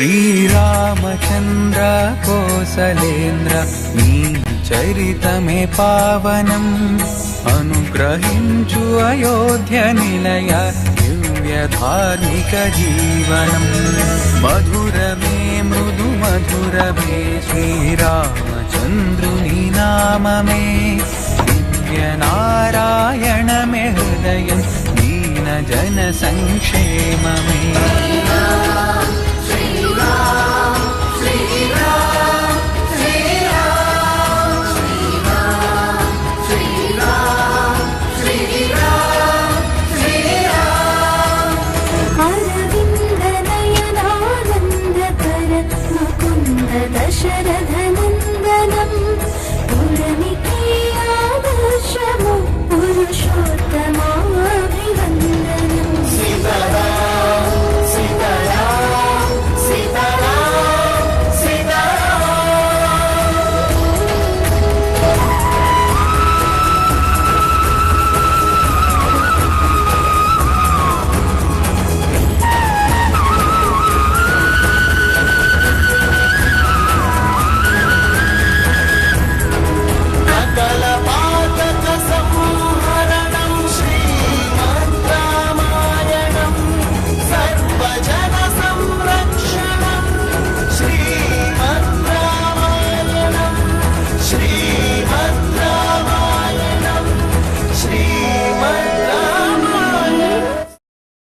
శ్రీరామచంద్ర కోసలేంద్ర నీ చరితమే పావనం అనుగ్రహించు అయోధ్య నిలయ దివ్య ధార్మిక జీవనం మధురమే మృదు మధురమే శ్రీరామచంద్రుని నామమే దివ్య నారాయణమే హృదయం దీన జన సంక్షేమమే दशरथ